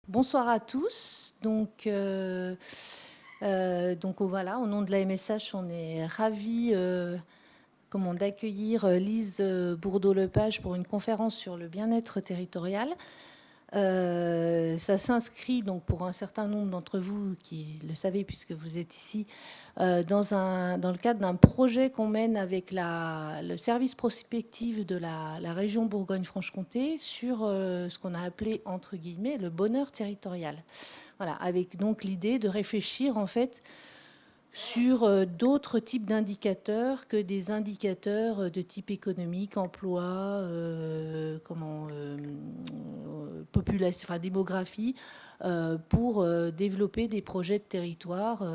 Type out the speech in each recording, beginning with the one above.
Bonsoir à tous. Voilà, au nom de la MSH, on est ravis d'accueillir Lise Bourdeau-Lepage pour une conférence sur le bien-être territorial. Ça s'inscrit donc pour un certain nombre d'entre vous qui le savez puisque vous êtes ici dans le cadre d'un projet qu'on mène avec le service prospectif de la région Bourgogne-Franche-Comté sur ce qu'on a appelé entre guillemets le bonheur territorial. Voilà, avec donc l'idée de réfléchir en fait sur d'autres types d'indicateurs que des indicateurs de type économique, emploi, population, enfin démographie, pour développer des projets de territoire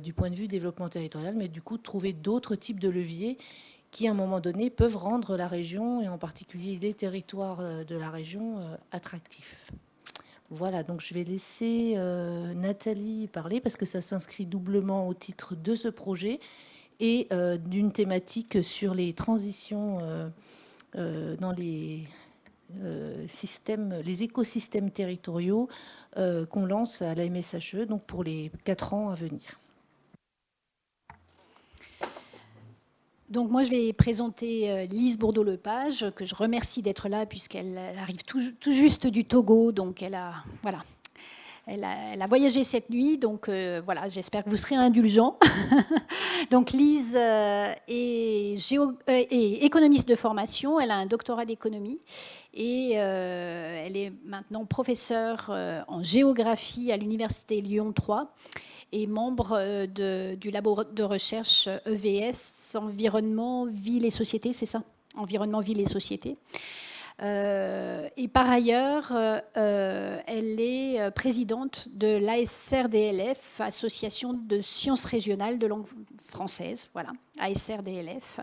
du point de vue développement territorial, mais du coup trouver d'autres types de leviers qui, à un moment donné, peuvent rendre la région, et en particulier les territoires de la région, attractifs. Voilà, donc je vais laisser Nathalie parler parce que ça s'inscrit doublement au titre de ce projet et d'une thématique sur les transitions dans les les écosystèmes territoriaux qu'on lance à la MSHE donc pour les 4 ans à venir. Donc moi, je vais présenter Lise Bourdeau-Lepage, que je remercie d'être là puisqu'elle arrive tout juste du Togo. Donc elle a voyagé cette nuit. Donc voilà, j'espère que vous serez indulgents. Donc Lise est économiste de formation. Elle a un doctorat d'économie. Et elle est maintenant professeure en géographie à l'Université Lyon 3 et membre du labo de recherche EVS, Environnement, Ville et Société, c'est ça ? Environnement, Ville et Société. Et par ailleurs, elle est présidente de l'ASRDLF, Association de sciences régionales de langue française, voilà, ASRDLF.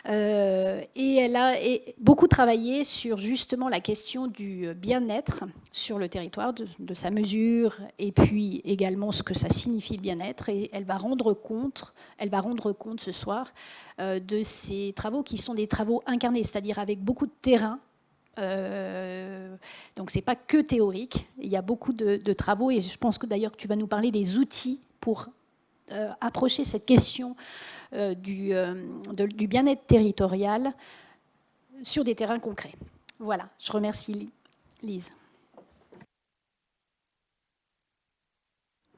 Et elle a beaucoup travaillé sur justement la question du bien-être sur le territoire, de sa mesure, et puis également ce que ça signifie le bien-être. Et elle va rendre compte ce soir de ces travaux qui sont des travaux incarnés, c'est-à-dire avec beaucoup de terrain. Donc c'est pas que théorique, il y a beaucoup de travaux et je pense que d'ailleurs tu vas nous parler des outils pour approcher cette question du bien-être territorial sur des terrains concrets. Voilà, je remercie Lise.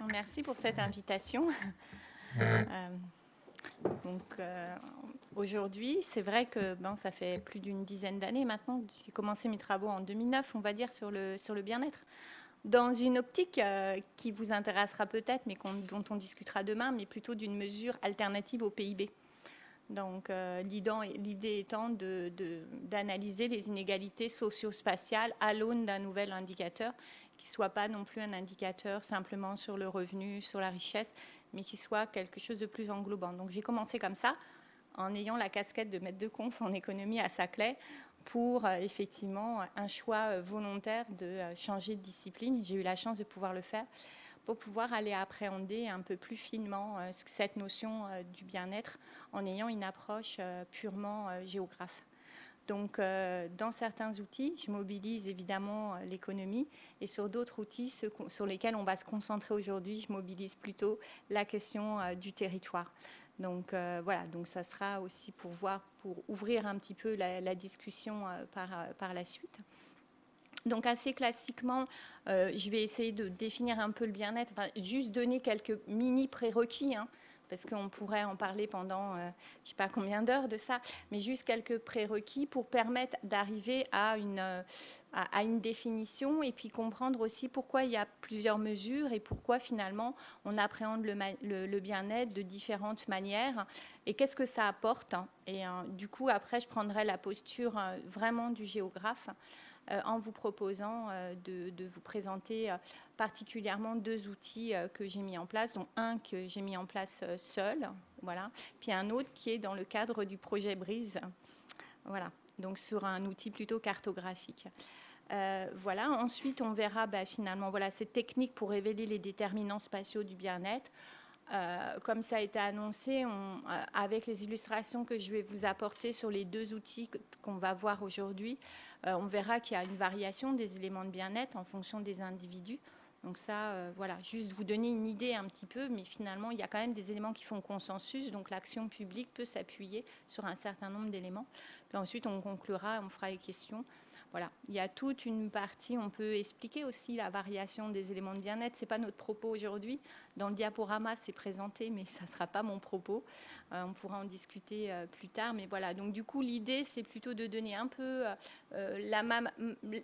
Merci pour cette invitation. Aujourd'hui, c'est vrai que ça fait plus d'une dizaine d'années maintenant. J'ai commencé mes travaux en 2009, on va dire, sur le bien-être. Dans une optique qui vous intéressera peut-être, mais dont on discutera demain, mais plutôt d'une mesure alternative au PIB. Donc, l'idée étant d'analyser les inégalités socio-spatiales à l'aune d'un nouvel indicateur qui ne soit pas non plus un indicateur simplement sur le revenu, sur la richesse, mais qui soit quelque chose de plus englobant. Donc, j'ai commencé comme ça, en ayant la casquette de maître de conf en économie à Saclay, pour effectivement un choix volontaire de changer de discipline. J'ai eu la chance de pouvoir le faire pour pouvoir aller appréhender un peu plus finement cette notion du bien-être en ayant une approche purement géographe. Donc, dans certains outils, je mobilise évidemment l'économie et sur d'autres outils sur lesquels on va se concentrer aujourd'hui, je mobilise plutôt la question du territoire. Donc, voilà, donc ça sera aussi pour ouvrir un petit peu la discussion par la suite. Donc, assez classiquement, je vais essayer de définir un peu le bien-être, juste donner quelques mini prérequis, parce qu'on pourrait en parler pendant je ne sais pas combien d'heures de ça, mais juste quelques prérequis pour permettre d'arriver à une définition et puis comprendre aussi pourquoi il y a plusieurs mesures et pourquoi finalement on appréhende le bien-être de différentes manières et qu'est-ce que ça apporte. Et du coup, après, je prendrai la posture vraiment du géographe en vous proposant de vous présenter particulièrement deux outils que j'ai mis en place, dont un que j'ai mis en place seul, voilà, puis un autre qui est dans le cadre du projet Brise, voilà, donc sur un outil plutôt cartographique. Voilà. Ensuite, on verra finalement cette technique pour révéler les déterminants spatiaux du bien-être. Comme ça a été annoncé, avec les illustrations que je vais vous apporter sur les 2 outils qu'on va voir aujourd'hui, on verra qu'il y a une variation des éléments de bien-être en fonction des individus. Donc ça, voilà, juste vous donner une idée un petit peu, mais finalement, il y a quand même des éléments qui font consensus, donc l'action publique peut s'appuyer sur un certain nombre d'éléments. Puis ensuite, on conclura, on fera les questions. Voilà, il y a toute une partie, on peut expliquer aussi la variation des éléments de bien-être. Ce n'est pas notre propos aujourd'hui. Dans le diaporama, c'est présenté, mais ça ne sera pas mon propos. On pourra en discuter plus tard. Mais voilà, donc du coup, l'idée, c'est plutôt de donner un peu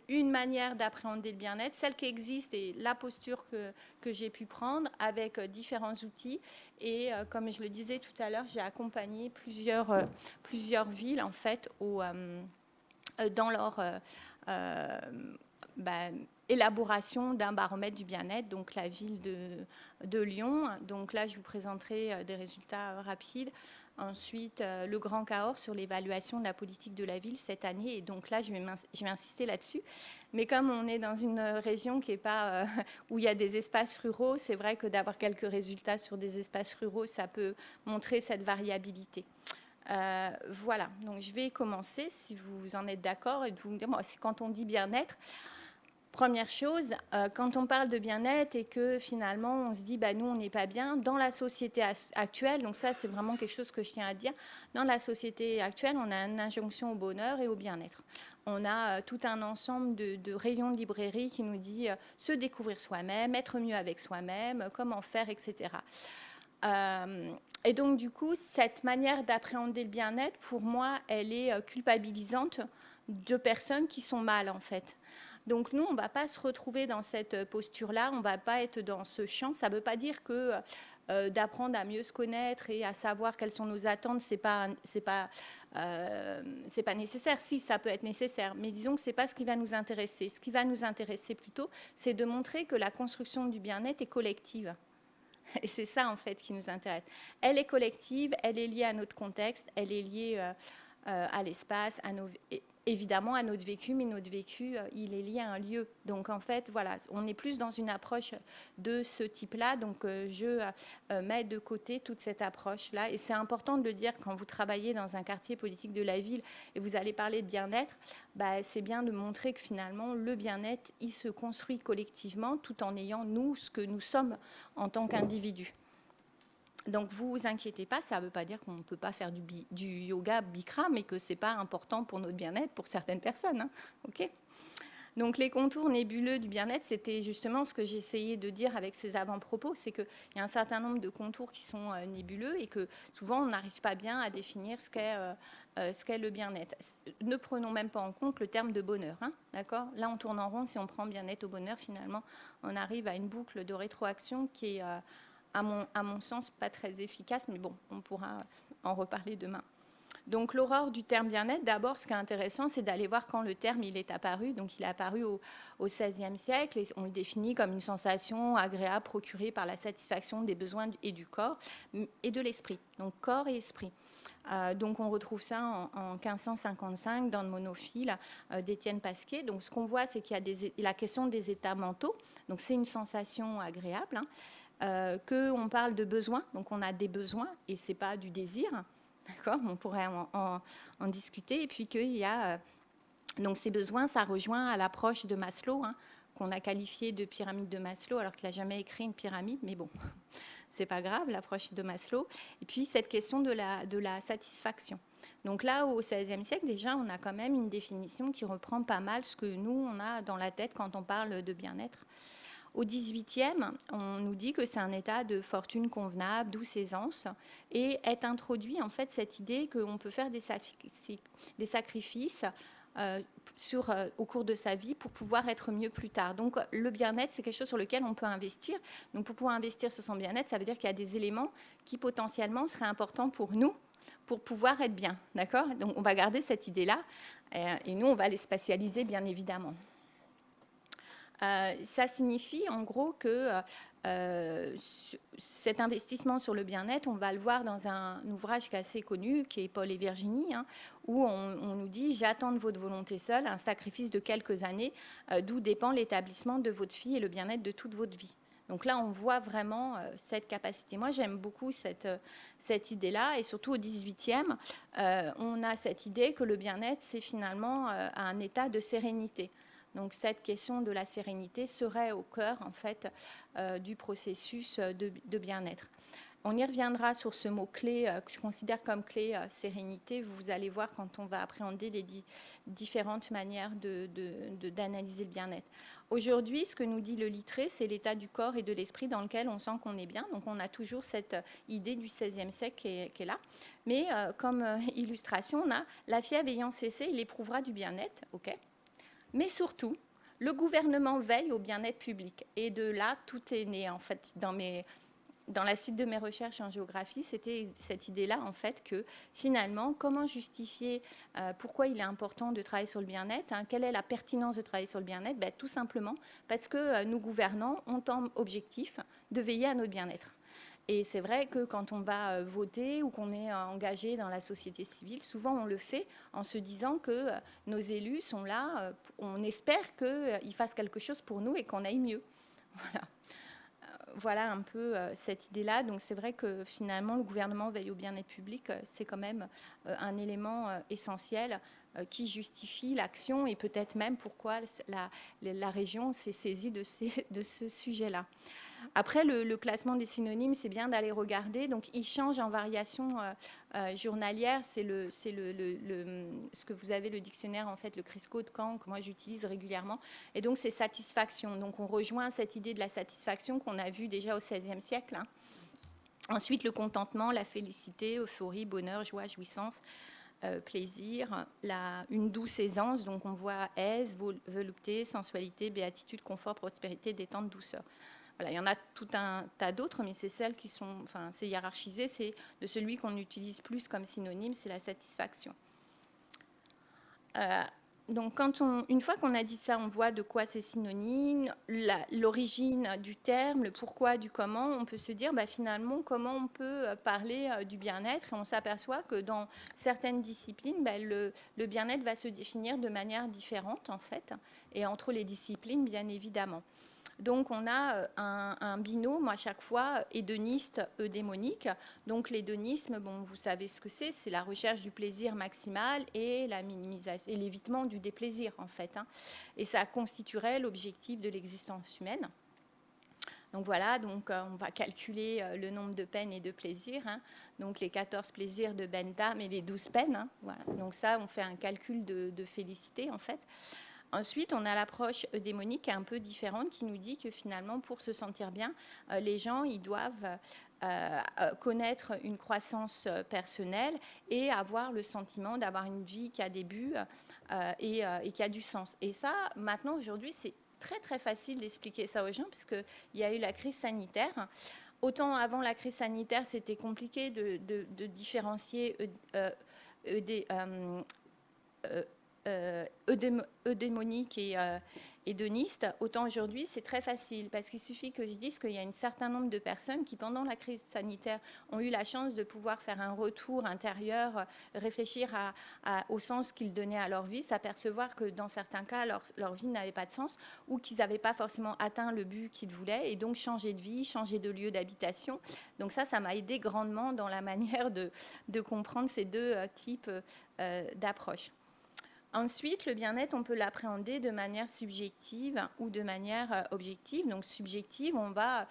une manière d'appréhender le bien-être, celle qui existe et la posture que j'ai pu prendre avec différents outils. Et comme je le disais tout à l'heure, j'ai accompagné plusieurs villes, en fait, dans leur élaboration d'un baromètre du bien-être, donc la ville de Lyon. Donc là, je vous présenterai des résultats rapides. Ensuite, le Grand Cahors sur l'évaluation de la politique de la ville cette année. Et donc là, je vais insister là-dessus. Mais comme on est dans une région qui est pas, où il y a des espaces ruraux, c'est vrai que d'avoir quelques résultats sur des espaces ruraux, ça peut montrer cette variabilité. Voilà, donc je vais commencer, si vous en êtes d'accord, et de vous dire, quand on dit bien-être, première chose, quand on parle de bien-être et que finalement on se dit, nous on n'est pas bien, dans la société actuelle, donc ça c'est vraiment quelque chose que je tiens à dire, dans la société actuelle, on a une injonction au bonheur et au bien-être. On a tout un ensemble de rayons de librairie qui nous dit se découvrir soi-même, être mieux avec soi-même, comment faire, etc. Et donc, du coup, cette manière d'appréhender le bien-être, pour moi, elle est culpabilisante de personnes qui sont mal, en fait. Donc, nous, on ne va pas se retrouver dans cette posture-là, on ne va pas être dans ce champ. Ça ne veut pas dire que d'apprendre à mieux se connaître et à savoir quelles sont nos attentes, c'est pas nécessaire. Si, ça peut être nécessaire, mais disons que ce n'est pas ce qui va nous intéresser. Ce qui va nous intéresser plutôt, c'est de montrer que la construction du bien-être est collective. Et c'est ça, en fait, qui nous intéresse. Elle est collective, elle est liée à notre contexte, elle est liée à l'espace, évidemment à notre vécu, mais notre vécu, il est lié à un lieu. Donc, en fait, voilà, on est plus dans une approche de ce type-là. Donc, je mets de côté toute cette approche-là. Et c'est important de le dire quand vous travaillez dans un quartier politique de la ville et vous allez parler de bien-être, c'est bien de montrer que finalement, le bien-être, il se construit collectivement tout en ayant, nous, ce que nous sommes en tant qu'individus. Donc, vous vous inquiétez pas, ça ne veut pas dire qu'on ne peut pas faire du yoga Bikram, mais que ce n'est pas important pour notre bien-être pour certaines personnes. Hein. Okay. Donc, les contours nébuleux du bien-être, c'était justement ce que j'essayais de dire avec ces avant-propos, c'est qu'il y a un certain nombre de contours qui sont nébuleux et que souvent, on n'arrive pas bien à définir ce qu'est le bien-être. Ne prenons même pas en compte le terme de bonheur. Hein, d'accord ? Là, on tourne en rond. Si on prend bien-être au bonheur, finalement, on arrive à une boucle de rétroaction qui est... à mon sens, pas très efficace, mais bon, on pourra en reparler demain. Donc, l'aurore du terme bien-être, d'abord, ce qui est intéressant, c'est d'aller voir quand le terme il est apparu. Donc, il est apparu au XVIe siècle et on le définit comme une sensation agréable procurée par la satisfaction des besoins et du corps et de l'esprit. Donc, corps et esprit. Donc, on retrouve ça en 1555 dans le monophile d'Étienne Pasquier. Donc, ce qu'on voit, c'est qu'il y a la question des états mentaux. Donc, c'est une sensation agréable. Hein. Qu'on parle de besoins, donc on a des besoins et c'est pas du désir, d'accord ? On pourrait en discuter. Et puis qu'il y a donc ces besoins, ça rejoint à l'approche de Maslow, hein, qu'on a qualifié de pyramide de Maslow, alors qu'il n'a jamais écrit une pyramide, mais bon, c'est pas grave, l'approche de Maslow. Et puis cette question de la satisfaction. Donc là, au XVIe siècle, déjà, on a quand même une définition qui reprend pas mal ce que nous, on a dans la tête quand on parle de bien-être. Au XVIIIe, on nous dit que c'est un état de fortune convenable, douce aisance, et est introduit en fait cette idée qu'on peut faire des sacrifices au cours de sa vie pour pouvoir être mieux plus tard. Donc le bien-être, c'est quelque chose sur lequel on peut investir. Donc pour pouvoir investir sur son bien-être, ça veut dire qu'il y a des éléments qui potentiellement seraient importants pour nous pour pouvoir être bien. D'accord ? Donc on va garder cette idée-là et nous, on va les spatialiser bien évidemment. Ça signifie en gros que cet investissement sur le bien-être, on va le voir dans un ouvrage qui est assez connu, qui est Paul et Virginie, hein, où on nous dit « J'attends de votre volonté seule un sacrifice de quelques années, d'où dépend l'établissement de votre vie et le bien-être de toute votre vie ». Donc là, on voit vraiment cette capacité. Moi, j'aime beaucoup cette idée-là, et surtout au 18e, on a cette idée que le bien-être, c'est finalement un état de sérénité. Donc cette question de la sérénité serait au cœur, en fait, du processus de bien-être. On y reviendra sur ce mot-clé que je considère comme clé sérénité. Vous allez voir quand on va appréhender les différentes manières d'analyser le bien-être. Aujourd'hui, ce que nous dit le littré, c'est l'état du corps et de l'esprit dans lequel on sent qu'on est bien. Donc on a toujours cette idée du XVIe siècle qui est là. Mais comme illustration, on a la fièvre ayant cessé, il éprouvera du bien-être. OK. Mais surtout, le gouvernement veille au bien-être public. Et de là, tout est né, en fait, dans la suite de mes recherches en géographie, c'était cette idée-là, en fait, que finalement, comment justifier pourquoi il est important de travailler sur le bien-être, quelle est la pertinence de travailler sur le bien-être? Tout simplement parce que nos gouvernants ont comme objectif de veiller à notre bien-être. Et c'est vrai que quand on va voter ou qu'on est engagé dans la société civile, souvent on le fait en se disant que nos élus sont là, on espère qu'ils fassent quelque chose pour nous et qu'on aille mieux. Voilà. Voilà un peu cette idée-là. Donc c'est vrai que finalement, le gouvernement veille au bien-être public, c'est quand même un élément essentiel qui justifie l'action et peut-être même pourquoi la région s'est saisie de ce sujet-là. Après, le classement des synonymes, c'est bien d'aller regarder. Donc, il change en variation journalière. C'est ce que vous avez, le dictionnaire, en fait, le Crisco de Caen, que moi j'utilise régulièrement. Et donc, c'est satisfaction. Donc, on rejoint cette idée de la satisfaction qu'on a vue déjà au XVIe siècle. Ensuite, le contentement, la félicité, euphorie, bonheur, joie, jouissance, plaisir, une douce aisance. Donc, on voit aise, volupté, sensualité, béatitude, confort, prospérité, détente, douceur. Voilà, il y en a tout un tas d'autres, mais c'est celles qui sont, c'est hiérarchisé, c'est de celui qu'on utilise plus comme synonyme, c'est la satisfaction. Donc, une fois qu'on a dit ça, on voit de quoi c'est synonyme, l'origine du terme, le pourquoi du comment. On peut se dire, finalement, comment on peut parler du bien-être. Et on s'aperçoit que dans certaines disciplines, le bien-être va se définir de manière différente, en fait, et entre les disciplines, bien évidemment. Donc, on a un binôme à chaque fois hédoniste, eudémonique. Donc, l'hédonisme, vous savez ce que c'est la recherche du plaisir maximal et la minimisation et l'évitement du déplaisir, en fait. Et ça constituerait l'objectif de l'existence humaine. Donc voilà, on va calculer le nombre de peines et de plaisirs. Donc les 14 plaisirs de Bentham et les 12 peines. Voilà. Donc ça, on fait un calcul de félicité, en fait. Ensuite, on a l'approche eudémonique qui est un peu différente, qui nous dit que finalement, pour se sentir bien, les gens ils doivent connaître une croissance personnelle et avoir le sentiment d'avoir une vie qui a des buts et qui a du sens. Et ça, maintenant, aujourd'hui, c'est très, très facile d'expliquer ça aux gens, puisqu'il y a eu la crise sanitaire. Autant avant la crise sanitaire, c'était compliqué de différencier eudémonique et hédoniste, autant aujourd'hui c'est très facile parce qu'il suffit que je dise qu'il y a un certain nombre de personnes qui pendant la crise sanitaire ont eu la chance de pouvoir faire un retour intérieur, réfléchir au sens qu'ils donnaient à leur vie, s'apercevoir que dans certains cas leur vie n'avait pas de sens ou qu'ils n'avaient pas forcément atteint le but qu'ils voulaient et donc changer de vie, changer de lieu d'habitation. Donc ça m'a aidé grandement dans la manière de comprendre ces deux types d'approches. Ensuite, le bien-être, on peut l'appréhender de manière subjective ou de manière objective. Donc, subjective, on va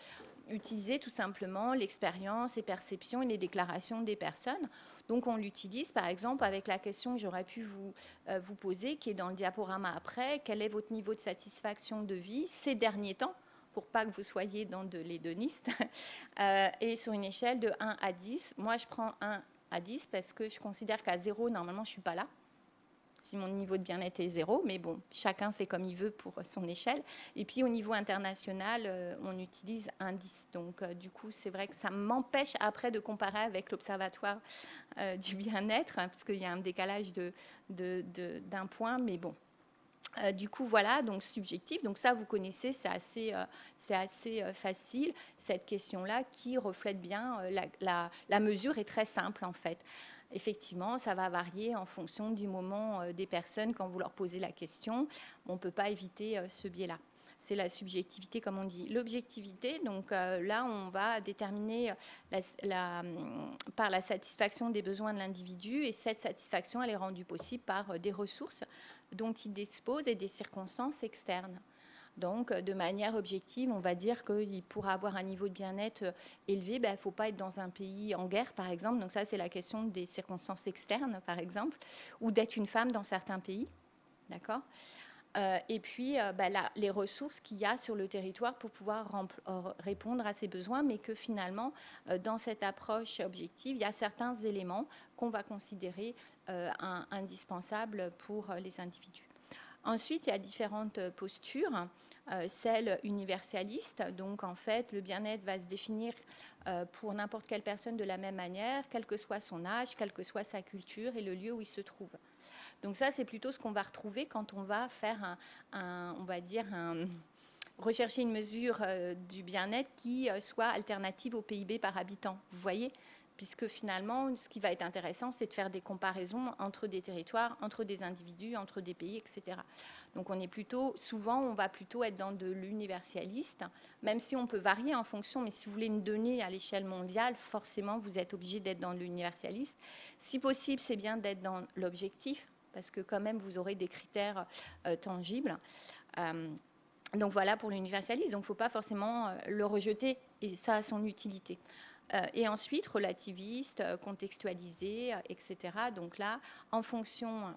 utiliser tout simplement l'expérience et perceptions et les déclarations des personnes. Donc, on l'utilise, par exemple, avec la question que j'aurais pu vous poser, qui est dans le diaporama après. Quel est votre niveau de satisfaction de vie ces derniers temps, pour pas que vous soyez dans de l'hédoniste, et sur une échelle de 1 à 10. Moi, je prends 1 à 10 parce que je considère qu'à 0, normalement, je ne suis pas là. Si mon niveau de bien-être est 0, mais bon, chacun fait comme il veut pour son échelle. Et puis au niveau international, on utilise un 10. Donc du coup, c'est vrai que ça m'empêche après de comparer avec l'Observatoire du bien-être, parce qu'il y a un décalage d'un point, mais bon. Du coup, voilà, donc subjectif. Donc ça, vous connaissez, c'est assez facile, cette question-là qui reflète bien, la mesure est très simple en fait. Effectivement, ça va varier en fonction du moment des personnes quand vous leur posez la question. On ne peut pas éviter ce biais-là. c'est la subjectivité, comme on dit. L'objectivité, donc là, on va déterminer par la satisfaction des besoins de l'individu, et cette satisfaction, elle est rendue possible par des ressources dont il dispose et des circonstances externes. Donc, de manière objective, on va dire qu'il pourra avoir un niveau de bien-être élevé. Il ne faut pas être dans un pays en guerre, par exemple. Donc ça, c'est la question des circonstances externes, par exemple, ou d'être une femme dans certains pays. D'accord ? Et puis, les ressources qu'il y a sur le territoire pour pouvoir répondre à ces besoins, mais que finalement, dans cette approche objective, il y a certains éléments qu'on va considérer indispensables pour les individus. Ensuite, il y a différentes postures. Celle universaliste, donc en fait, le bien-être va se définir pour n'importe quelle personne de la même manière, quel que soit son âge, quelle que soit sa culture et le lieu où il se trouve. Donc ça, c'est plutôt ce qu'on va retrouver quand on va faire rechercher une mesure du bien-être qui soit alternative au PIB par habitant. Vous voyez ? Puisque finalement, ce qui va être intéressant, c'est de faire des comparaisons entre des territoires, entre des individus, entre des pays, etc. Donc on va plutôt être dans de l'universaliste, même si on peut varier en fonction, mais si vous voulez une donnée à l'échelle mondiale, forcément, vous êtes obligé d'être dans l'universaliste. Si possible, c'est bien d'être dans l'objectif, parce que quand même, vous aurez des critères tangibles. Donc voilà pour l'universaliste. Donc il ne faut pas forcément le rejeter, et ça a son utilité. Et ensuite, relativiste, contextualisé, etc. Donc là, en fonction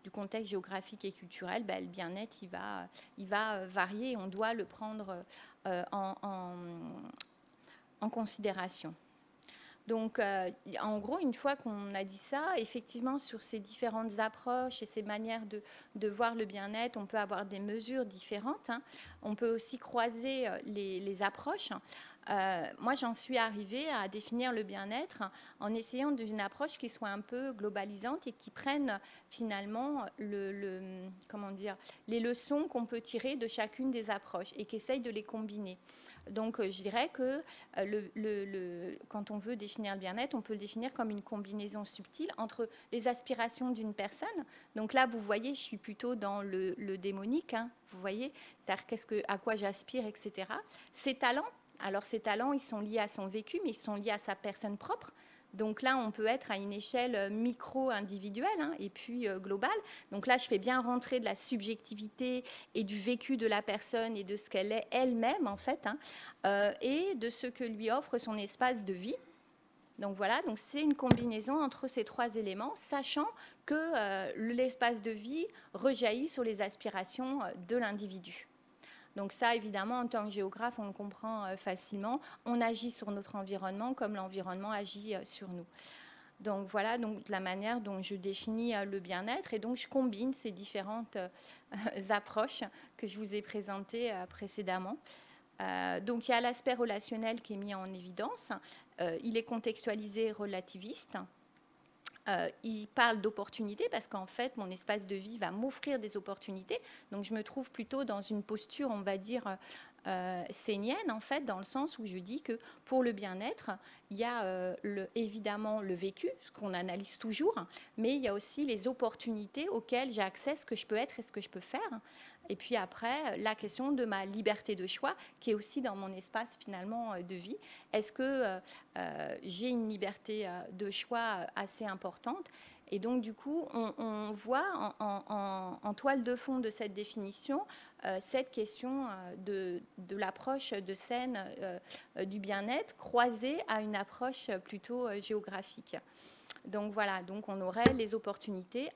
du contexte géographique et culturel, le bien-être, il va varier. On doit le prendre en considération. Donc, en gros, une fois qu'on a dit ça, effectivement, sur ces différentes approches et ces manières de voir le bien-être, on peut avoir des mesures différentes. On peut aussi croiser les approches. Moi, j'en suis arrivée à définir le bien-être en essayant d'une approche qui soit un peu globalisante et qui prenne finalement les leçons qu'on peut tirer de chacune des approches et qui essaye de les combiner. Donc, je dirais que quand on veut définir le bien-être, on peut le définir comme une combinaison subtile entre les aspirations d'une personne. Donc là, vous voyez, je suis plutôt dans le démonique, vous voyez, c'est-à-dire à quoi j'aspire, etc. Ses talents. Alors, ces talents, ils sont liés à son vécu, mais ils sont liés à sa personne propre. Donc là, on peut être à une échelle micro-individuelle et puis globale. Donc là, je fais bien rentrer de la subjectivité et du vécu de la personne et de ce qu'elle est elle-même, en fait, et de ce que lui offre son espace de vie. Donc voilà, donc c'est une combinaison entre ces trois éléments, sachant que l'espace de vie rejaillit sur les aspirations de l'individu. Donc ça, évidemment, en tant que géographe, on le comprend facilement. On agit sur notre environnement comme l'environnement agit sur nous. Donc voilà donc la manière dont je définis le bien-être. Et donc je combine ces différentes approches que je vous ai présentées précédemment. Donc il y a l'aspect relationnel qui est mis en évidence. Il est contextualisé relativiste. Il parle d'opportunités parce qu'en fait, mon espace de vie va m'offrir des opportunités. Donc, je me trouve plutôt dans une posture, on va dire, sénienne, en fait, dans le sens où je dis que pour le bien-être, il y a évidemment le vécu, ce qu'on analyse toujours, mais il y a aussi les opportunités auxquelles j'ai accès, ce que je peux être et ce que je peux faire. Et puis après, la question de ma liberté de choix, qui est aussi dans mon espace finalement de vie. Est-ce que j'ai une liberté de choix assez importante ? Et donc, du coup, on voit en toile de fond de cette définition cette question de l'approche de scène du bien-être croisée à une approche plutôt géographique. Donc, voilà, donc on aurait les opportunités,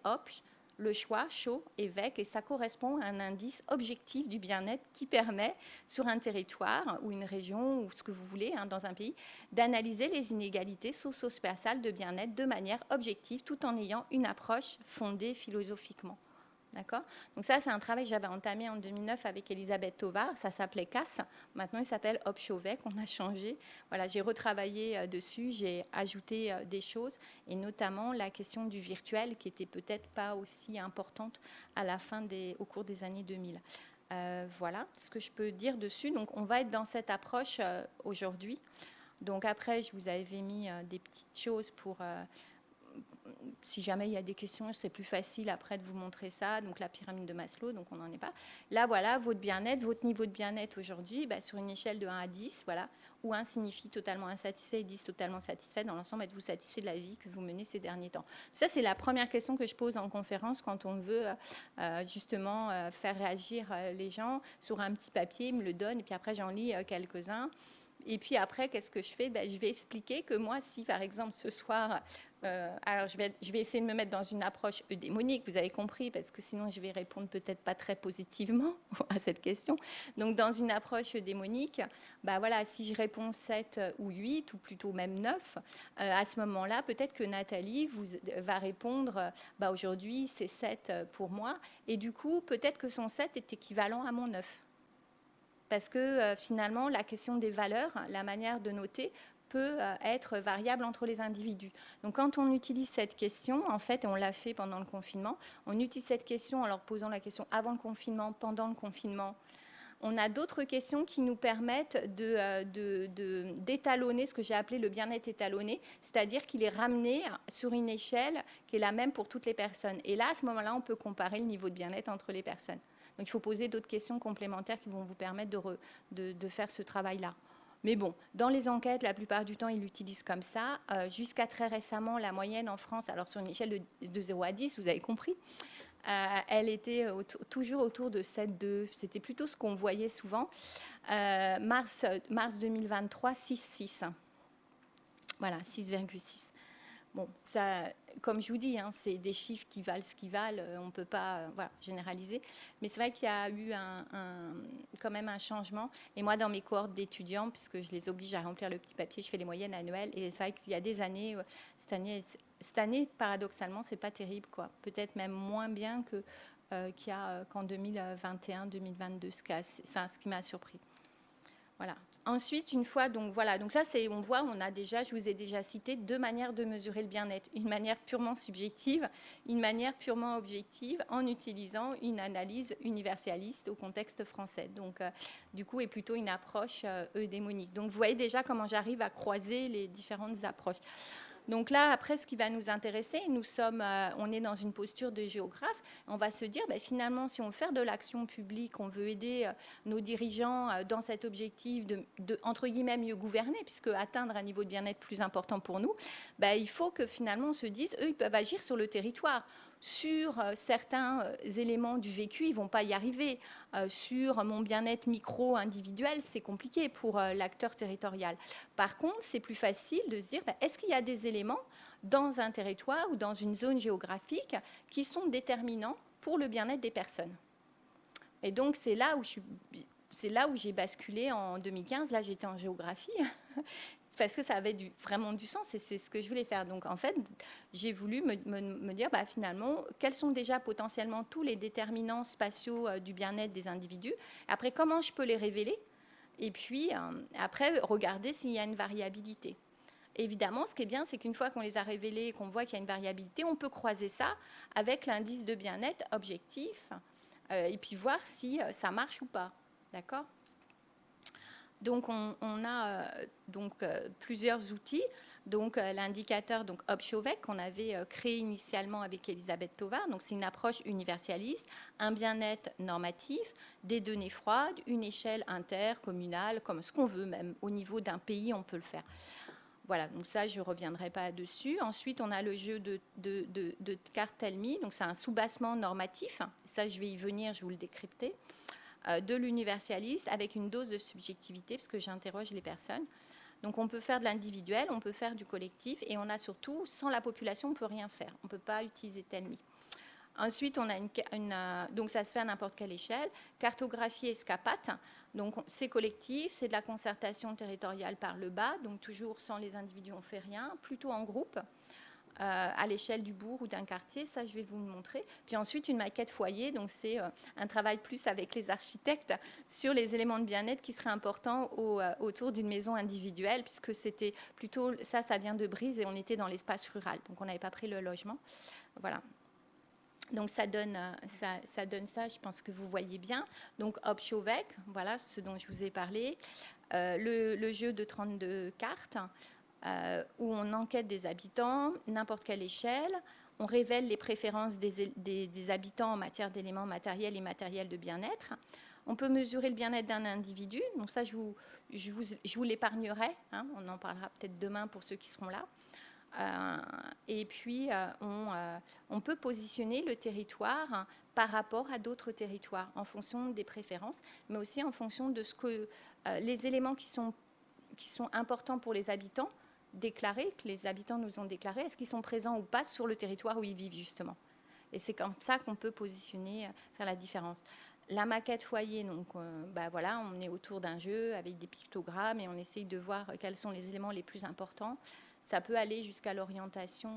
le choix, chaud, évêque, et ça correspond à un indice objectif du bien-être qui permet, sur un territoire ou une région ou ce que vous voulez dans un pays, d'analyser les inégalités socio-spatiales de bien-être de manière objective, tout en ayant une approche fondée philosophiquement. D'accord ? Donc ça, c'est un travail que j'avais entamé en 2009 avec Elisabeth Tovar. Ça s'appelait CAS. Maintenant, il s'appelle Hop-Chauvet. On a changé. Voilà, j'ai retravaillé dessus. J'ai ajouté des choses, et notamment la question du virtuel, qui était peut-être pas aussi importante à la fin au cours des années 2000. Voilà ce que je peux dire dessus. Donc, on va être dans cette approche aujourd'hui. Donc après, je vous avais mis des petites choses pour si jamais il y a des questions, c'est plus facile après de vous montrer ça. Donc la pyramide de Maslow, donc on n'en est pas. Là, voilà, votre bien-être, votre niveau de bien-être aujourd'hui, sur une échelle de 1 à 10, voilà, où 1 signifie totalement insatisfait et 10 totalement satisfait. Dans l'ensemble, êtes-vous satisfait de la vie que vous menez ces derniers temps? Ça, c'est la première question que je pose en conférence quand on veut justement faire réagir les gens sur un petit papier, ils me le donnent, et puis après, j'en lis quelques-uns. Et puis après, qu'est-ce que je fais? Je vais expliquer que moi, si par exemple ce soir, alors je vais essayer de me mettre dans une approche eudémonique, vous avez compris, parce que sinon je vais répondre peut-être pas très positivement à cette question. Donc dans une approche eudémonique, voilà, si je réponds 7 ou 8, ou plutôt même 9, à ce moment-là, peut-être que Nathalie va répondre, aujourd'hui c'est 7 pour moi, et du coup, peut-être que son 7 est équivalent à mon 9. Parce que finalement, la question des valeurs, la manière de noter, peut être variable entre les individus. Donc quand on utilise cette question, en fait, et on l'a fait pendant le confinement, on utilise cette question en leur posant la question avant le confinement, pendant le confinement. On a d'autres questions qui nous permettent d'étalonner ce que j'ai appelé le bien-être étalonné, c'est-à-dire qu'il est ramené sur une échelle qui est la même pour toutes les personnes. Et là, à ce moment-là, on peut comparer le niveau de bien-être entre les personnes. Donc, il faut poser d'autres questions complémentaires qui vont vous permettre de faire ce travail-là. Mais bon, dans les enquêtes, la plupart du temps, ils l'utilisent comme ça. Jusqu'à très récemment, la moyenne en France, alors sur une échelle de 0 à 10, vous avez compris, elle était toujours autour de 7,2. C'était plutôt ce qu'on voyait souvent. Mars 2023, 6,6. Voilà, 6,6. Bon, ça, comme je vous dis, c'est des chiffres qui valent ce qu'ils valent. On ne peut pas généraliser. Mais c'est vrai qu'il y a eu quand même un changement. Et moi, dans mes cohortes d'étudiants, puisque je les oblige à remplir le petit papier, je fais les moyennes annuelles. Et c'est vrai qu'il y a des années, cette année, paradoxalement, c'est pas terrible, quoi. Peut-être même moins bien qu'il y a qu'en 2021, 2022, ce qui m'a surpris. Voilà. Ensuite, une fois, donc ça, on voit, je vous ai déjà cité 2 manières de mesurer le bien-être. Une manière purement subjective, une manière purement objective, en utilisant une analyse universaliste au contexte français. Donc, du coup, est plutôt une approche eudémonique. Donc, vous voyez déjà comment j'arrive à croiser les différentes approches. Donc là, après, ce qui va nous intéresser, on est dans une posture de géographe. On va se dire, finalement, si on veut faire de l'action publique, on veut aider nos dirigeants dans cet objectif de entre guillemets, mieux gouverner, puisque atteindre un niveau de bien-être plus important pour nous, il faut que finalement on se dise, eux, ils peuvent agir sur le territoire. Sur certains éléments du vécu, ils ne vont pas y arriver. Sur mon bien-être micro-individuel, c'est compliqué pour l'acteur territorial. Par contre, c'est plus facile de se dire, est-ce qu'il y a des éléments dans un territoire ou dans une zone géographique qui sont déterminants pour le bien-être des personnes? Et donc, c'est là où j'ai basculé en 2015. Là, j'étais en géographie. Parce que ça avait vraiment du sens et c'est ce que je voulais faire. Donc, en fait, j'ai voulu me dire, finalement, quels sont déjà potentiellement tous les déterminants spatiaux du bien-être des individus. Après, comment je peux les révéler? Et puis, après, regarder s'il y a une variabilité. Évidemment, ce qui est bien, c'est qu'une fois qu'on les a révélés et qu'on voit qu'il y a une variabilité, on peut croiser ça avec l'indice de bien-être objectif et puis voir si ça marche ou pas. D'accord ? Donc, on a plusieurs outils. Donc, l'indicateur Hobshovec qu'on avait créé initialement avec Elisabeth Tovar. Donc, c'est une approche universaliste, un bien-être normatif, des données froides, une échelle intercommunale, comme ce qu'on veut même. Au niveau d'un pays, on peut le faire. Voilà, donc ça, je ne reviendrai pas dessus. Ensuite, on a le jeu de Cartelmi. Donc, c'est un soubassement normatif. Ça, je vais y venir, je vais vous le décrypter. De l'universaliste avec une dose de subjectivité, parce que j'interroge les personnes. Donc, on peut faire de l'individuel, on peut faire du collectif, et on a surtout, sans la population, on ne peut rien faire. On ne peut pas utiliser Telmi. Ensuite, on a donc ça se fait à n'importe quelle échelle. Cartographie escapate, donc c'est collectif, c'est de la concertation territoriale par le bas, donc toujours sans les individus, on ne fait rien, plutôt en groupe. À l'échelle du bourg ou d'un quartier, ça je vais vous le montrer. Puis ensuite une maquette foyer, donc c'est un travail plus avec les architectes sur les éléments de bien-être qui seraient importants autour d'une maison individuelle, puisque c'était plutôt, ça vient de Brise et on était dans l'espace rural, donc on n'avait pas pris le logement. Voilà. Donc ça donne ça, je pense que vous voyez bien. Donc Hobshovec, voilà ce dont je vous ai parlé. Le jeu de 32 cartes. où on enquête des habitants, n'importe quelle échelle. On révèle les préférences des habitants en matière d'éléments matériels et immatériels de bien-être. On peut mesurer le bien-être d'un individu. Donc ça, je vous l'épargnerai. Hein, on en parlera peut-être demain pour ceux qui seront là. Et puis, on peut positionner le territoire par rapport à d'autres territoires en fonction des préférences, mais aussi en fonction de ce que les éléments qui sont importants pour les habitants déclarés, que les habitants nous ont déclarés, est-ce qu'ils sont présents ou pas sur le territoire où ils vivent justement. Et c'est comme ça qu'on peut positionner, faire la différence. La maquette foyer, donc voilà, on est autour d'un jeu avec des pictogrammes et on essaye de voir quels sont les éléments les plus importants. Ça peut aller jusqu'à l'orientation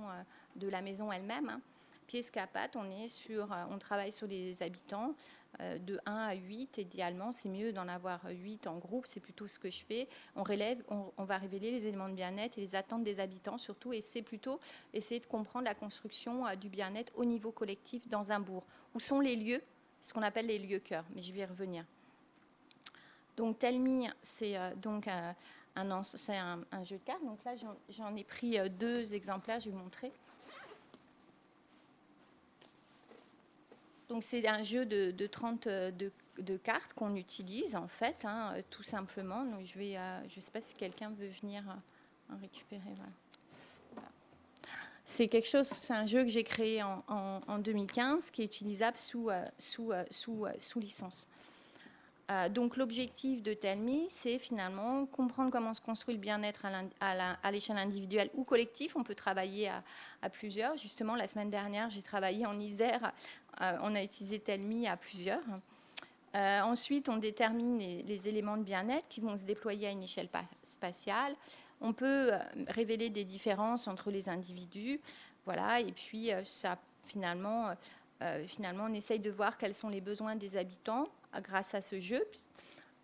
de la maison elle-même. Hein. Pièce capate, on travaille sur les habitants de 1 à 8. Idéalement, c'est mieux d'en avoir 8 en groupe. C'est plutôt ce que je fais. On va révéler les éléments de bien-être et les attentes des habitants surtout. Et c'est plutôt essayer de comprendre la construction du bien-être au niveau collectif dans un bourg. Où sont les lieux, ce qu'on appelle les lieux cœurs. Mais je vais y revenir. Donc, Tell Me, c'est c'est un jeu de cartes. Donc là, j'en ai pris 2 exemplaires, je vais vous montrer. Donc c'est un jeu de 30 de cartes qu'on utilise en fait, hein, tout simplement. Donc je ne sais pas si quelqu'un veut venir en récupérer. Voilà. C'est un jeu que j'ai créé en 2015 qui est utilisable sous licence. Donc l'objectif de Tell Me, c'est finalement comprendre comment se construit le bien-être à l'échelle individuelle ou collective. On peut travailler à plusieurs. Justement, la semaine dernière, j'ai travaillé en Isère. On a utilisé Tell Me à plusieurs. Ensuite, on détermine les éléments de bien-être qui vont se déployer à une échelle spatiale. On peut révéler des différences entre les individus. Voilà. Et puis, finalement, on essaye de voir quels sont les besoins des habitants grâce à ce jeu.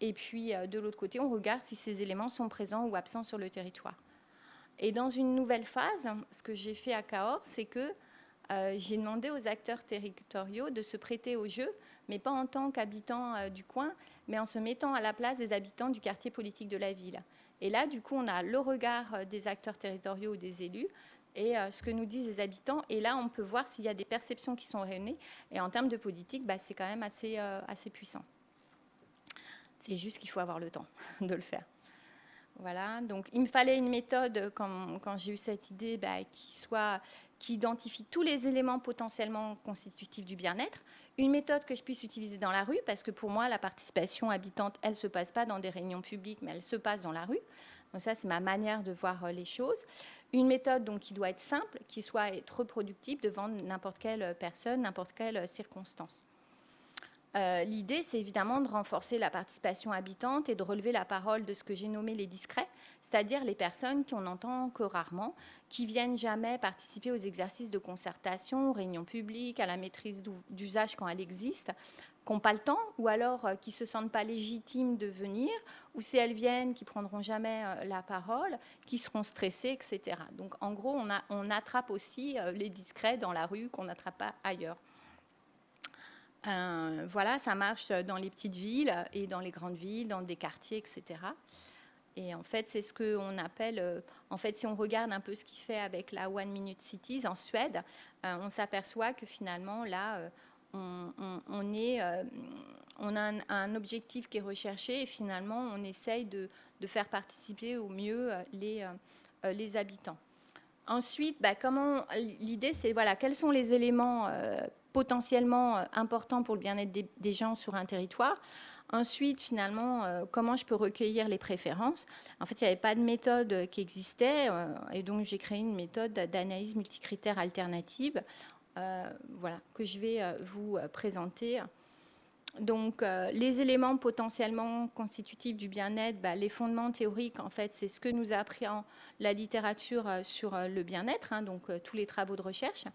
Et puis, de l'autre côté, on regarde si ces éléments sont présents ou absents sur le territoire. Et dans une nouvelle phase, ce que j'ai fait à Cahors, c'est que j'ai demandé aux acteurs territoriaux de se prêter au jeu, mais pas en tant qu'habitants du coin, mais en se mettant à la place des habitants du quartier politique de la ville. Et là, du coup, on a le regard des acteurs territoriaux ou des élus, et ce que nous disent les habitants. Et là, on peut voir s'il y a des perceptions qui sont réunies. Et en termes de politique, c'est quand même assez puissant. C'est juste qu'il faut avoir le temps de le faire. Voilà. Donc, il me fallait une méthode, quand j'ai eu cette idée, qui identifie tous les éléments potentiellement constitutifs du bien-être. Une méthode que je puisse utiliser dans la rue, parce que pour moi, la participation habitante, elle ne se passe pas dans des réunions publiques, mais elle se passe dans la rue. Donc ça, c'est ma manière de voir les choses. Une méthode donc, qui doit être simple, qui soit être reproductible devant n'importe quelle personne, n'importe quelle circonstance. L'idée, c'est évidemment de renforcer la participation habitante et de relever la parole de ce que j'ai nommé les discrets, c'est-à-dire les personnes qu'on n'entend que rarement, qui viennent jamais participer aux exercices de concertation, aux réunions publiques, à la maîtrise d'usage quand elle existe, qui n'ont pas le temps, ou alors qui ne se sentent pas légitimes de venir, ou si elles viennent, qui ne prendront jamais la parole, qui seront stressées, etc. Donc en gros, on attrape aussi les discrets dans la rue qu'on n'attrape pas ailleurs. Voilà, ça marche dans les petites villes et dans les grandes villes, dans des quartiers, etc. Et en fait, c'est ce qu'on appelle... en fait, si on regarde un peu ce qu'il fait avec la One Minute Cities en Suède, on s'aperçoit que finalement, là, on a un objectif qui est recherché et finalement, on essaye de faire participer au mieux les habitants. Ensuite, l'idée, c'est quels sont les éléments potentiellement importants pour le bien-être des gens sur un territoire. Ensuite, finalement, comment je peux recueillir les préférences. En fait, il n'y avait pas de méthode qui existait, et donc j'ai créé une méthode d'analyse multicritère alternative, que je vais vous présenter. Donc, les éléments potentiellement constitutifs du bien-être, les fondements théoriques, en fait, c'est ce que nous a appris la littérature sur le bien-être, hein, donc tous les travaux de recherche.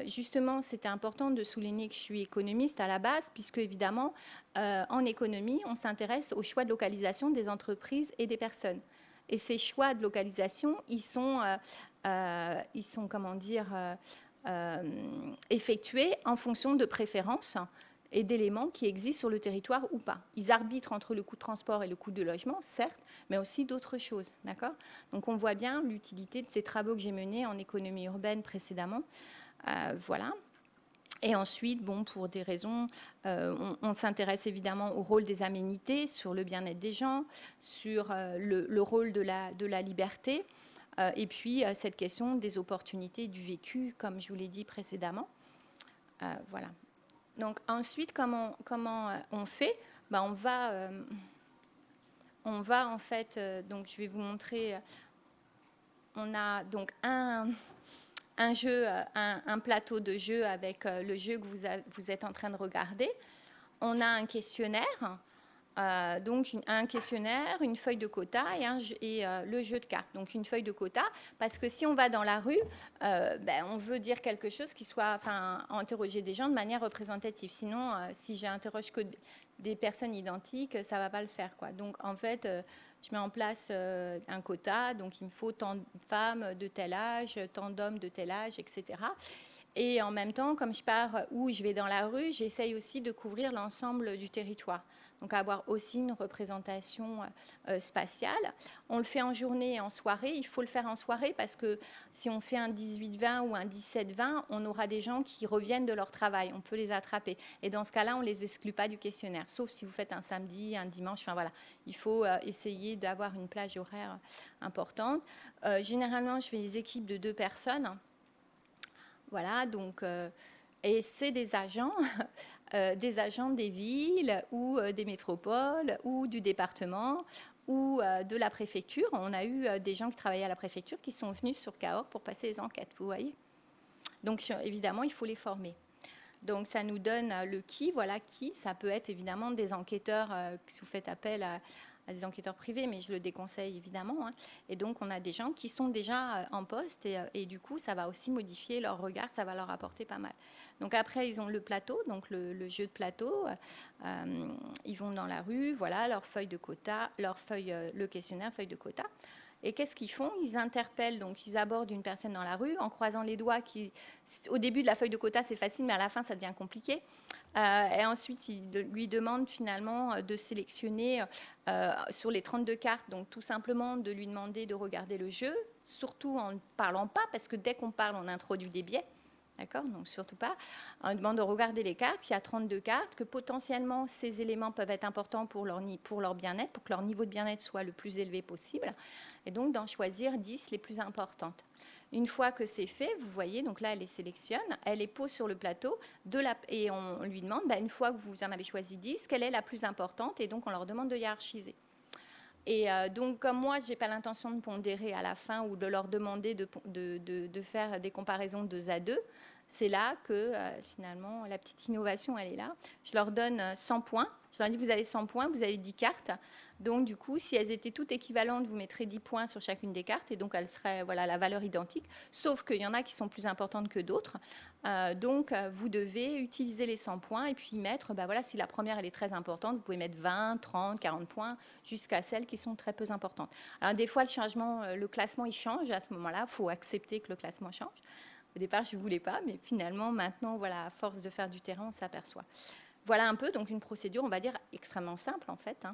Justement, c'était important de souligner que je suis économiste à la base, puisque évidemment, en économie, on s'intéresse aux choix de localisation des entreprises et des personnes. Et ces choix de localisation, ils sont effectués en fonction de préférences et d'éléments qui existent sur le territoire ou pas. Ils arbitrent entre le coût de transport et le coût de logement, certes, mais aussi d'autres choses. D'accord ? Donc on voit bien l'utilité de ces travaux que j'ai menés en économie urbaine précédemment. Voilà. Et ensuite, pour des raisons, on s'intéresse évidemment au rôle des aménités, sur le bien-être des gens, sur le rôle de la liberté, et puis cette question des opportunités du vécu, comme je vous l'ai dit précédemment. Voilà. Donc ensuite, comment on fait ? On va en fait, donc je vais vous montrer, on a donc un jeu, un plateau de jeu avec le jeu que vous êtes en train de regarder. On a un questionnaire, donc un questionnaire, une feuille de quota et le jeu de cartes. Donc une feuille de quota, parce que si on va dans la rue, on veut dire quelque chose qui soit, interroger des gens de manière représentative. Sinon, si j'interroge que des personnes identiques, ça ne va pas le faire, quoi. Donc en fait, je mets en place un quota, donc il me faut tant de femmes de tel âge, tant d'hommes de tel âge, etc. Et en même temps, comme je pars où je vais dans la rue, j'essaye aussi de couvrir l'ensemble du territoire. Donc avoir aussi une représentation spatiale. On le fait en journée et en soirée. Il faut le faire en soirée parce que si on fait un 18-20 ou un 17-20, on aura des gens qui reviennent de leur travail. On peut les attraper. Et dans ce cas-là, on ne les exclut pas du questionnaire. Sauf si vous faites un samedi, un dimanche. Voilà. Il faut essayer d'avoir une plage horaire importante. Généralement, je fais des équipes de 2 personnes. Voilà, donc, et c'est des agents des villes ou des métropoles ou du département ou de la préfecture. On a eu des gens qui travaillaient à la préfecture qui sont venus sur Cahors pour passer les enquêtes, vous voyez. Donc, évidemment, il faut les former. Donc, ça nous donne le qui. Voilà qui. Ça peut être évidemment des enquêteurs, si vous faites appel à des enquêteurs privés, mais je le déconseille évidemment. Et donc, on a des gens qui sont déjà en poste et du coup, ça va aussi modifier leur regard, ça va leur apporter pas mal. Donc après, ils ont le plateau, donc le jeu de plateau. Ils vont dans la rue, voilà, leur feuille de quota, le questionnaire, feuille de quota. Et qu'est-ce qu'ils font ? Ils interpellent, donc ils abordent une personne dans la rue en croisant les doigts. Au début de la feuille de quota, c'est facile, mais à la fin, ça devient compliqué. Et ensuite, ils lui demandent finalement de sélectionner sur les 32 cartes, donc tout simplement de lui demander de regarder le jeu, surtout en ne parlant pas, parce que dès qu'on parle, on introduit des biais. D'accord ? Donc, surtout pas. On demande de regarder les cartes. Il y a 32 cartes, que potentiellement, ces éléments peuvent être importants pour leur bien-être, pour que leur niveau de bien-être soit le plus élevé possible. Et donc, d'en choisir 10 les plus importantes. Une fois que c'est fait, vous voyez, donc là, elle les sélectionne, elle les pose sur le plateau, et on lui demande, une fois que vous en avez choisi 10, quelle est la plus importante ? Et donc, on leur demande de hiérarchiser. Et donc, comme moi, je n'ai pas l'intention de pondérer à la fin ou de leur demander de faire des comparaisons 2 à 2, c'est là que, finalement, la petite innovation, elle est là. Je leur donne 100 points. Je leur dis, vous avez 100 points, vous avez 10 cartes. Donc, du coup, si elles étaient toutes équivalentes, vous mettrez 10 points sur chacune des cartes. Et donc, elles seraient, la valeur identique. Sauf qu'il y en a qui sont plus importantes que d'autres. Donc, vous devez utiliser les 100 points et puis mettre, si la première, elle est très importante, vous pouvez mettre 20, 30, 40 points jusqu'à celles qui sont très peu importantes. Alors, des fois, le classement, il change. À ce moment-là, il faut accepter que le classement change. Au départ, je ne voulais pas, mais finalement, maintenant, à force de faire du terrain, on s'aperçoit. Voilà un peu, donc une procédure, on va dire, extrêmement simple, en fait.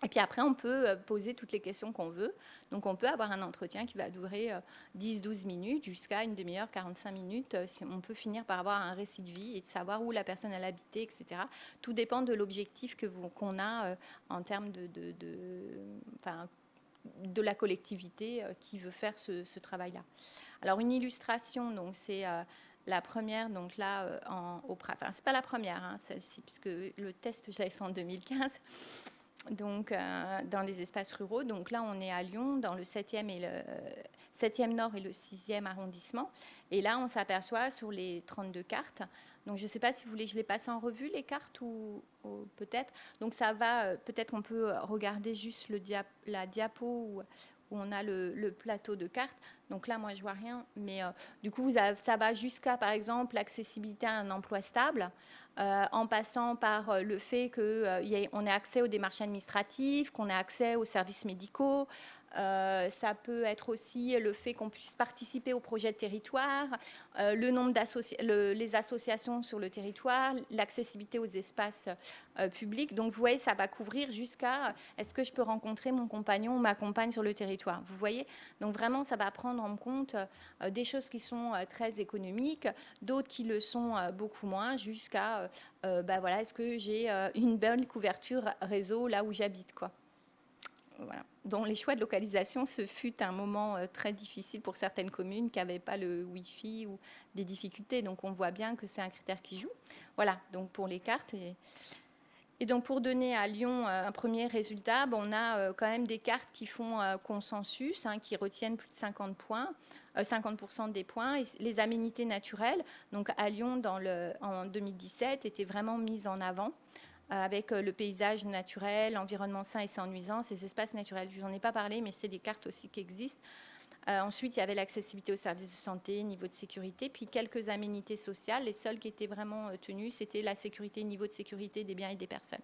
Et puis après, on peut poser toutes les questions qu'on veut. Donc, on peut avoir un entretien qui va durer 10-12 minutes jusqu'à une demi-heure, 45 minutes. On peut finir par avoir un récit de vie et de savoir où la personne a habité, etc. Tout dépend de l'objectif qu'on a en termes de la collectivité qui veut faire ce travail-là. Alors, une illustration, donc c'est la première, donc là, c'est pas la première, celle-ci, puisque le test, je l'avais fait en 2015. Donc, dans les espaces ruraux. Donc là, on est à Lyon, dans le 7e Nord et le 6e arrondissement. Et là, on s'aperçoit sur les 32 cartes. Donc, je ne sais pas si vous voulez que je les passe en revue, les cartes, ou peut-être. Donc, ça va, peut-être qu'on peut regarder juste la diapo où on a le plateau de cartes. Donc là, moi, je ne vois rien. Mais du coup, ça va jusqu'à, par exemple, l'accessibilité à un emploi stable, en passant par le fait qu'on ait accès aux démarches administratives, qu'on ait accès aux services médicaux, Ça peut être aussi le fait qu'on puisse participer au projet de territoire, le nombre les associations sur le territoire, l'accessibilité aux espaces publics. Donc, vous voyez, ça va couvrir jusqu'à est-ce que je peux rencontrer mon compagnon ou ma compagne sur le territoire. Vous voyez, donc vraiment, ça va prendre en compte des choses qui sont très économiques, d'autres qui le sont beaucoup moins, jusqu'à voilà, est-ce que j'ai une bonne couverture réseau là où j'habite, quoi. Voilà. Donc les choix de localisation, ce fut un moment très difficile pour certaines communes qui n'avaient pas le Wi-Fi ou des difficultés. Donc on voit bien que c'est un critère qui joue. Voilà, donc pour les cartes. Et donc pour donner à Lyon un premier résultat, on a quand même des cartes qui font consensus, qui retiennent plus de 50 points. 50% des points. Et les aménités naturelles, donc à Lyon en 2017, étaient vraiment mises en avant, avec le paysage naturel, l'environnement sain et sans nuisance, les espaces naturels. Je vous en ai pas parlé, mais c'est des cartes aussi qui existent. Ensuite, il y avait l'accessibilité aux services de santé, niveau de sécurité, puis quelques aménités sociales. Les seules qui étaient vraiment tenues, c'était la sécurité, niveau de sécurité des biens et des personnes.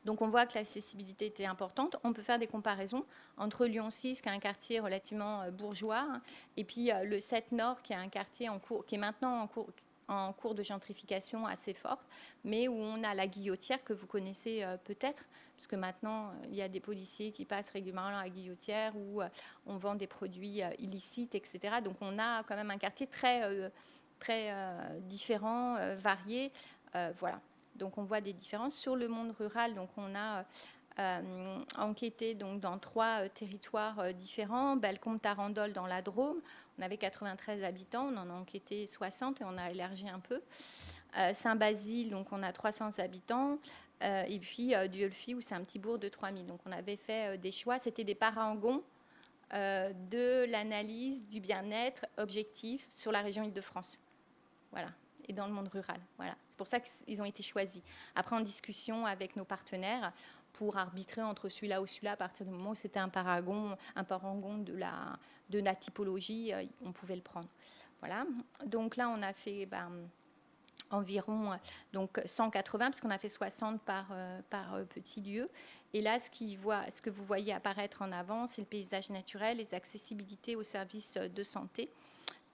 Donc on voit que l'accessibilité était importante. On peut faire des comparaisons entre Lyon 6, qui est un quartier relativement bourgeois, et puis le 7 Nord, qui est un quartier qui est maintenant en cours de gentrification assez forte, mais où on a la Guillotière, que vous connaissez peut-être, puisque maintenant, il y a des policiers qui passent régulièrement à la Guillotière, où on vend des produits illicites, etc. Donc on a quand même un quartier très, très différent, varié. Voilà. Donc on voit des différences. Sur le monde rural, donc on a enquêté donc, dans 3 territoires différents. Bellecombe-Tarandole dans la Drôme, on avait 93 habitants, on en a enquêté 60 et on a élargi un peu. Saint-Basile, donc on a 300 habitants. Et puis Dieulfi, où c'est un petit bourg de 3000. Donc on avait fait des choix, c'était des parangons de l'analyse du bien-être objectif sur la région Île-de-France. Voilà. Et dans le monde rural. Voilà. C'est pour ça qu'ils ont été choisis. Après, en discussion avec nos partenaires pour arbitrer entre celui-là ou celui-là, à partir du moment où c'était un parangon de la typologie, on pouvait le prendre. Voilà. Donc là, on a fait environ 180, parce qu'on a fait 60 par petit lieu. Et là, ce que vous voyez apparaître en avant, c'est le paysage naturel, les accessibilités aux services de santé.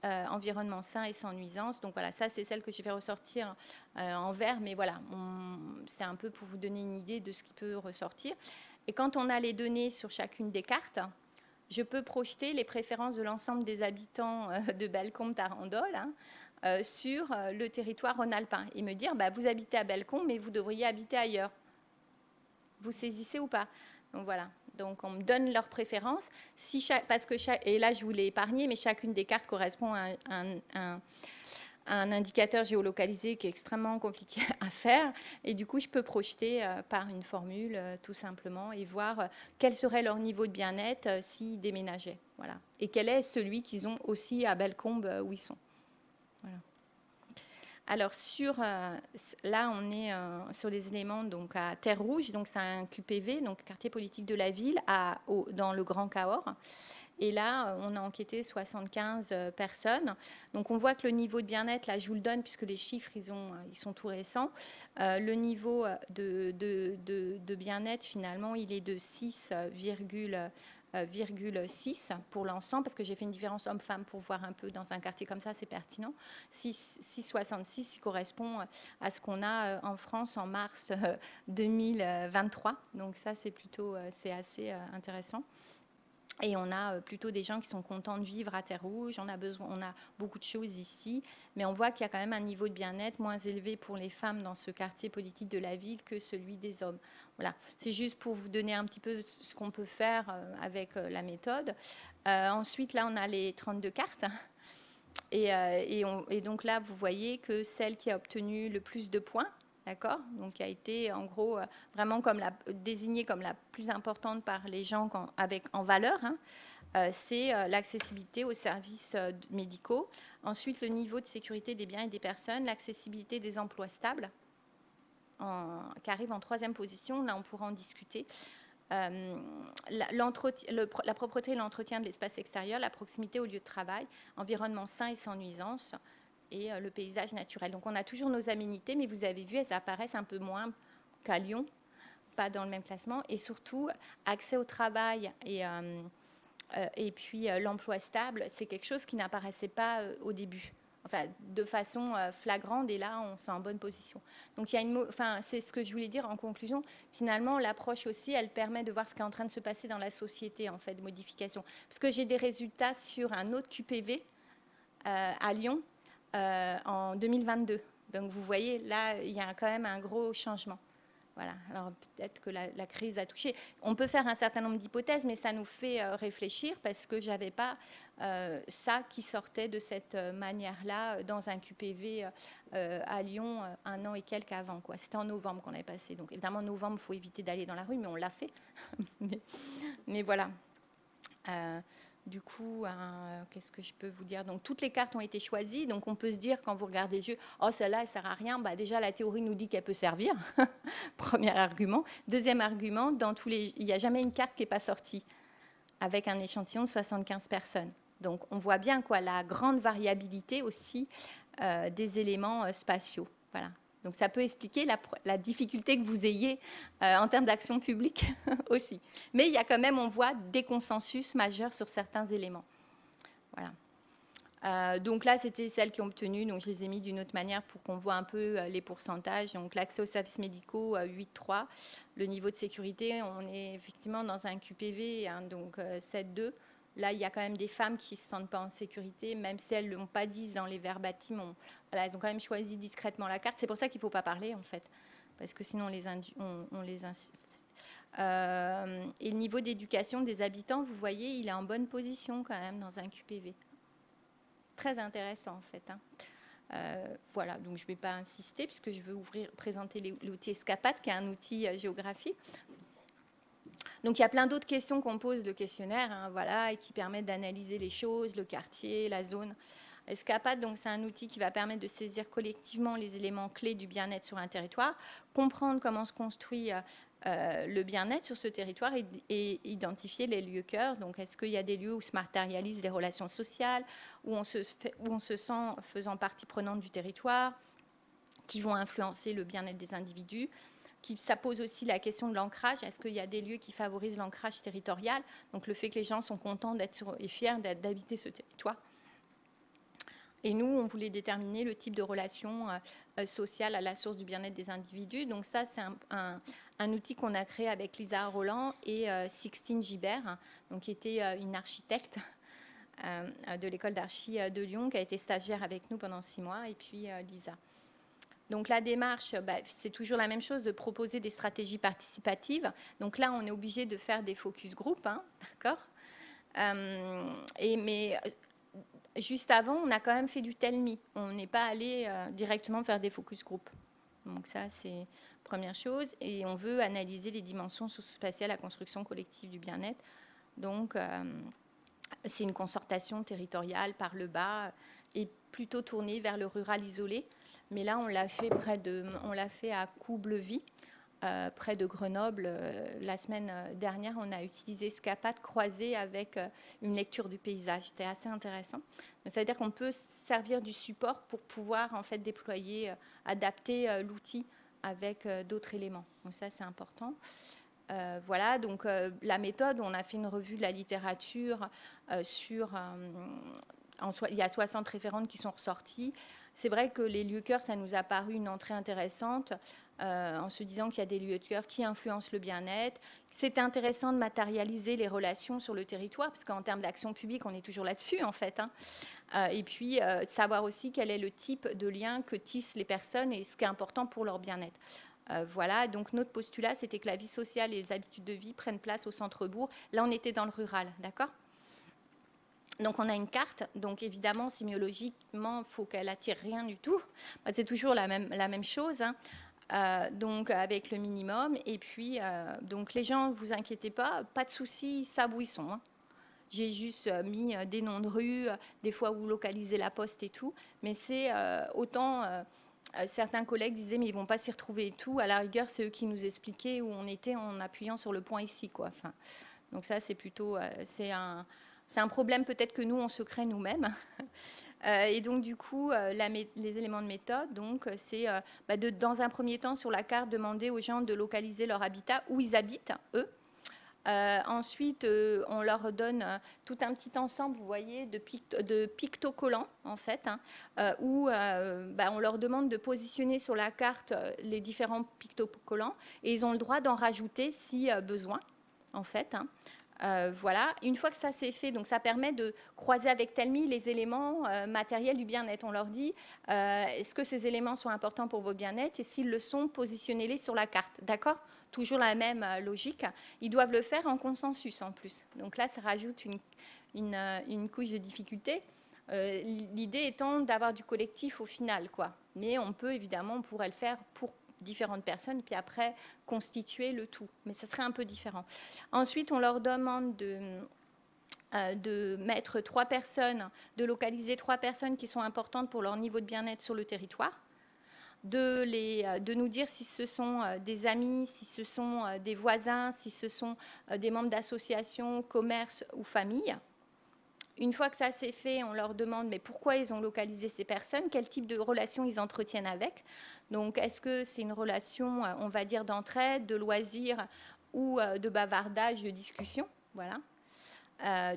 Environnement sain et sans nuisance. Donc voilà, ça c'est celle que je vais ressortir en vert, mais voilà, c'est un peu pour vous donner une idée de ce qui peut ressortir. Et quand on a les données sur chacune des cartes, je peux projeter les préférences de l'ensemble des habitants de Bellecombe-Tarandole sur le territoire rhône-alpin et me dire, vous habitez à Bellecombe, mais vous devriez habiter ailleurs. Vous saisissez ou pas? Donc voilà. Donc, on me donne leurs préférences. Et là, je vous l'ai épargné, mais chacune des cartes correspond à un indicateur géolocalisé qui est extrêmement compliqué à faire. Et du coup, je peux projeter par une formule, tout simplement, et voir quel serait leur niveau de bien-être s'ils déménageaient. Voilà. Et quel est celui qu'ils ont aussi à Bellecombe, où ils sont. Voilà. Alors, là, on est sur les éléments donc, à Terre-Rouge, donc c'est un QPV, donc quartier politique de la ville, dans le Grand Cahors. Et là, on a enquêté 75 personnes. Donc, on voit que le niveau de bien-être, là, je vous le donne puisque les chiffres, ils sont tout récents. Le niveau de bien-être, finalement, il est de 6,6 pour l'ensemble, parce que j'ai fait une différence homme-femme pour voir un peu dans un quartier comme ça, c'est pertinent. 6,66 correspond à ce qu'on a en France en mars 2023. Donc ça, c'est assez intéressant. Et on a plutôt des gens qui sont contents de vivre à Terre-Rouge. On a beaucoup de choses ici, mais on voit qu'il y a quand même un niveau de bien-être moins élevé pour les femmes dans ce quartier politique de la ville que celui des hommes. Voilà, c'est juste pour vous donner un petit peu ce qu'on peut faire avec la méthode. Ensuite, là, on a les 32 cartes. Et donc là, vous voyez que celle qui a obtenu le plus de points, d'accord, donc qui a été en gros vraiment désignée comme la plus importante par les gens en valeur, c'est l'accessibilité aux services médicaux. Ensuite, le niveau de sécurité des biens et des personnes, l'accessibilité des emplois stables, qui arrive en 3e position. Là, on pourra en discuter. La propreté et l'entretien de l'espace extérieur, la proximité au lieu de travail, environnement sain et sans nuisance, et le paysage naturel. Donc, on a toujours nos aménités, mais vous avez vu, elles apparaissent un peu moins qu'à Lyon. pas dans le même classement. Et surtout, accès au travail et puis l'emploi stable, c'est quelque chose qui n'apparaissait pas au début. Enfin, de façon flagrante, et là, on s'est en bonne position. Donc, c'est ce que je voulais dire en conclusion. Finalement, l'approche aussi, elle permet de voir ce qui est en train de se passer dans la société, en fait, de modification. Parce que j'ai des résultats sur un autre QPV à Lyon en 2022. Donc, vous voyez, là, il y a quand même un gros changement. Voilà. Alors, peut-être que la crise a touché. On peut faire un certain nombre d'hypothèses, mais ça nous fait réfléchir parce que je n'avais pas ça qui sortait de cette manière-là dans un QPV à Lyon un an et quelques avant. C'était en novembre qu'on avait passé. Donc, évidemment, en novembre, il faut éviter d'aller dans la rue, mais on l'a fait. mais voilà. Du coup, qu'est-ce que je peux vous dire? Donc, toutes les cartes ont été choisies. Donc, on peut se dire, quand vous regardez le jeu, oh, celle-là, elle ne sert à rien. Déjà, la théorie nous dit qu'elle peut servir. Premier argument. Deuxième argument, il n'y a jamais une carte qui n'est pas sortie avec un échantillon de 75 personnes. Donc, on voit bien la grande variabilité aussi des éléments spatiaux. Voilà. Donc, ça peut expliquer la difficulté que vous ayez en termes d'action publique aussi. Mais il y a quand même, on voit des consensus majeurs sur certains éléments. Voilà. Donc là, c'était celles qui ont obtenu. Donc, je les ai mis d'une autre manière pour qu'on voit un peu les pourcentages. Donc, l'accès aux services médicaux, 8,3. Le niveau de sécurité, on est effectivement dans un QPV, donc 7,2. Là, il y a quand même des femmes qui ne se sentent pas en sécurité, même si elles ne l'ont pas dit dans les verbatim. Elles ont quand même choisi discrètement la carte. C'est pour ça qu'il ne faut pas parler, en fait, parce que sinon, on les incite. Et le niveau d'éducation des habitants, vous voyez, il est en bonne position quand même dans un QPV. Très intéressant, en fait. Voilà, donc je ne vais pas insister, puisque je veux présenter l'outil Escapade, qui est un outil géographique. Donc, il y a plein d'autres questions qu'on pose le questionnaire, et qui permettent d'analyser les choses, le quartier, la zone. Escapade, donc, c'est un outil qui va permettre de saisir collectivement les éléments clés du bien-être sur un territoire, comprendre comment se construit le bien-être sur ce territoire et identifier les lieux cœurs. Donc, est-ce qu'il y a des lieux où se matérialisent les relations sociales, où on se sent faisant partie prenante du territoire, qui vont influencer le bien-être des individus? Ça pose aussi la question de l'ancrage. Est-ce qu'il y a des lieux qui favorisent l'ancrage territorial? Donc, le fait que les gens sont contents et fiers d'habiter ce territoire. Et nous, on voulait déterminer le type de relation sociale à la source du bien-être des individus. Donc, ça, c'est un outil qu'on a créé avec Lisa Roland et Sixtine Gibert, donc, qui était une architecte de l'école d'archi de Lyon, qui a été stagiaire avec nous pendant 6 mois, et puis Lisa. Donc, la démarche, c'est toujours la même chose, de proposer des stratégies participatives. Donc là, on est obligé de faire des focus group, d'accord? Mais juste avant, on a quand même fait du tell-me. On n'est pas allé directement faire des focus group. Donc ça, c'est première chose. Et on veut analyser les dimensions socio-spatiales à la construction collective du bien-être. Donc, c'est une concertation territoriale par le bas et plutôt tournée vers le rural isolé. Mais là, on l'a fait à Coublevis, près de Grenoble. La semaine dernière, on a utilisé Escapade croisé avec une lecture du paysage. C'était assez intéressant. Donc, ça veut dire qu'on peut servir du support pour pouvoir en fait déployer, adapter l'outil avec d'autres éléments. Donc ça, c'est important. Voilà, donc la méthode, on a fait une revue de la littérature il y a 60 référentes qui sont ressorties. C'est vrai que les lieux cœurs, ça nous a paru une entrée intéressante en se disant qu'il y a des lieux de cœur qui influencent le bien-être. C'est intéressant de matérialiser les relations sur le territoire, parce qu'en termes d'action publique, on est toujours là-dessus, en fait. Et puis, savoir aussi quel est le type de lien que tissent les personnes et ce qui est important pour leur bien-être. Voilà, donc notre postulat, c'était que la vie sociale et les habitudes de vie prennent place au centre-bourg. Là, on était dans le rural, d'accord ? Donc, on a une carte. Donc, évidemment, sémiologiquement, il faut qu'elle attire rien du tout. C'est toujours la même chose, donc, avec le minimum. Et puis, donc, les gens, ne vous inquiétez pas de souci, ils savent où ils sont. J'ai juste mis des noms de rues, des fois où localiser la poste et tout. Mais c'est autant... certains collègues disaient, mais ils ne vont pas s'y retrouver et tout. À la rigueur, c'est eux qui nous expliquaient où on était en appuyant sur le point ici, quoi. Enfin, donc ça, c'est plutôt... c'est un problème peut-être que nous, on se crée nous-mêmes. Et donc, du coup, les éléments de méthode, donc, c'est dans un premier temps, sur la carte, demander aux gens de localiser leur habitat, où ils habitent, eux. Ensuite, on leur donne tout un petit ensemble, vous voyez, de pictocollants, en fait, où on leur demande de positionner sur la carte les différents pictocollants, et ils ont le droit d'en rajouter si besoin, en fait. Voilà. Une fois que ça c'est fait, donc ça permet de croiser avec Tell.me les éléments matériels du bien-être. On leur dit, est-ce que ces éléments sont importants pour votre bien-être? Et s'ils le sont, positionnez-les sur la carte. D'accord? Toujours la même logique. Ils doivent le faire en consensus en plus. Donc là, ça rajoute une couche de difficulté. L'idée étant d'avoir du collectif au final, quoi. Mais on pourrait le faire pour différentes personnes, puis après constituer le tout. Mais ça serait un peu différent. Ensuite, on leur demande de mettre 3 personnes, de localiser 3 personnes qui sont importantes pour leur niveau de bien-être sur le territoire, de nous dire si ce sont des amis, si ce sont des voisins, si ce sont des membres d'associations, commerces ou familles. Une fois que ça c'est fait, on leur demande mais pourquoi ils ont localisé ces personnes, quel type de relation ils entretiennent avec. Donc, est-ce que c'est une relation, on va dire, d'entraide, de loisir ou de bavardage, de discussion? Voilà.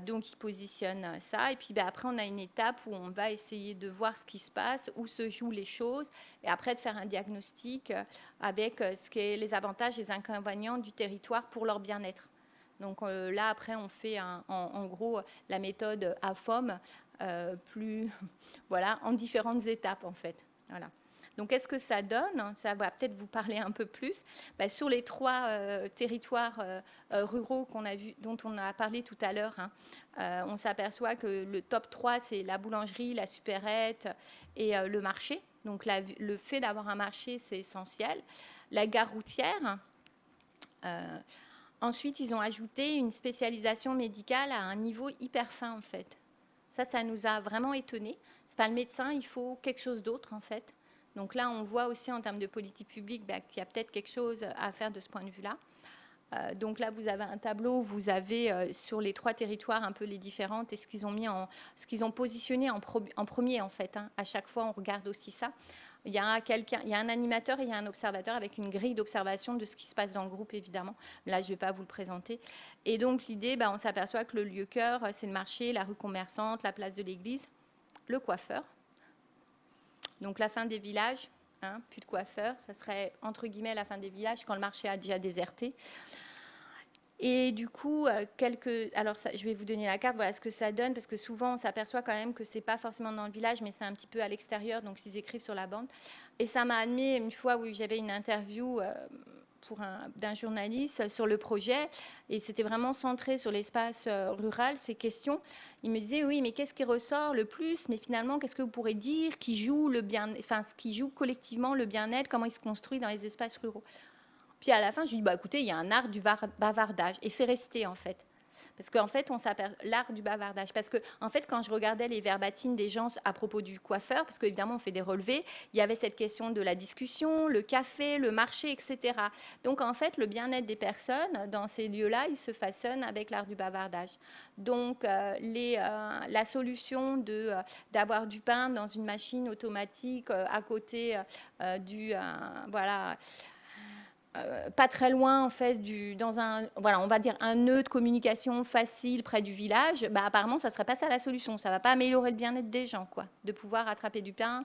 Donc, ils positionnent ça. Et puis, après, on a une étape où on va essayer de voir ce qui se passe, où se jouent les choses, et après de faire un diagnostic avec ce qu'est les avantages et les inconvénients du territoire pour leur bien-être. Donc là, après, on fait en gros la méthode AFOM en différentes étapes, en fait. Voilà. Donc, qu'est-ce que ça donne? Ça va peut-être vous parler un peu plus. Sur les 3 territoires ruraux dont on a parlé tout à l'heure, on s'aperçoit que le top 3, c'est la boulangerie, la supérette et le marché. Donc, le fait d'avoir un marché, c'est essentiel. La gare routière. Ensuite, ils ont ajouté une spécialisation médicale à un niveau hyper fin, en fait. Ça nous a vraiment étonnés. Ce n'est pas le médecin, il faut quelque chose d'autre, en fait. Donc là, on voit aussi en termes de politique publique qu'il y a peut-être quelque chose à faire de ce point de vue-là. Donc là, vous avez un tableau où vous avez sur les 3 territoires un peu les différentes et ce qu'ils ont positionné en premier, en fait. À chaque fois, on regarde aussi ça. Il y a un animateur et il y a un observateur avec une grille d'observation de ce qui se passe dans le groupe, évidemment. Là, je ne vais pas vous le présenter. Et donc, l'idée, on s'aperçoit que le lieu cœur, c'est le marché, la rue commerçante, la place de l'église, le coiffeur. Donc, la fin des villages, plus de coiffeurs. Ça serait, entre guillemets, la fin des villages quand le marché a déjà déserté. Et du coup, alors je vais vous donner la carte, voilà ce que ça donne, parce que souvent, on s'aperçoit quand même que ce n'est pas forcément dans le village, mais c'est un petit peu à l'extérieur, donc ils écrivent sur la bande. Et ça m'a amené une fois où j'avais une interview d'un journaliste sur le projet, et c'était vraiment centré sur l'espace rural, ces questions. Il me disait, oui, mais qu'est-ce qui ressort le plus? Mais finalement, qu'est-ce que vous pourrez dire qui joue collectivement le bien-être, comment il se construit dans les espaces ruraux? Puis à la fin, je lui dis, écoutez, il y a un art du bavardage. Et c'est resté, en fait. Parce qu'en fait, on s'appelle l'art du bavardage. Parce que, en fait, quand je regardais les verbatines des gens à propos du coiffeur, parce qu'évidemment, on fait des relevés, il y avait cette question de la discussion, le café, le marché, etc. Donc, en fait, le bien-être des personnes dans ces lieux-là, il se façonne avec l'art du bavardage. Donc, la solution d'avoir du pain dans une machine automatique à côté pas très loin, en fait, on va dire un nœud de communication facile près du village, apparemment, ça ne serait pas ça la solution. Ça ne va pas améliorer le bien-être des gens, quoi, de pouvoir attraper du pain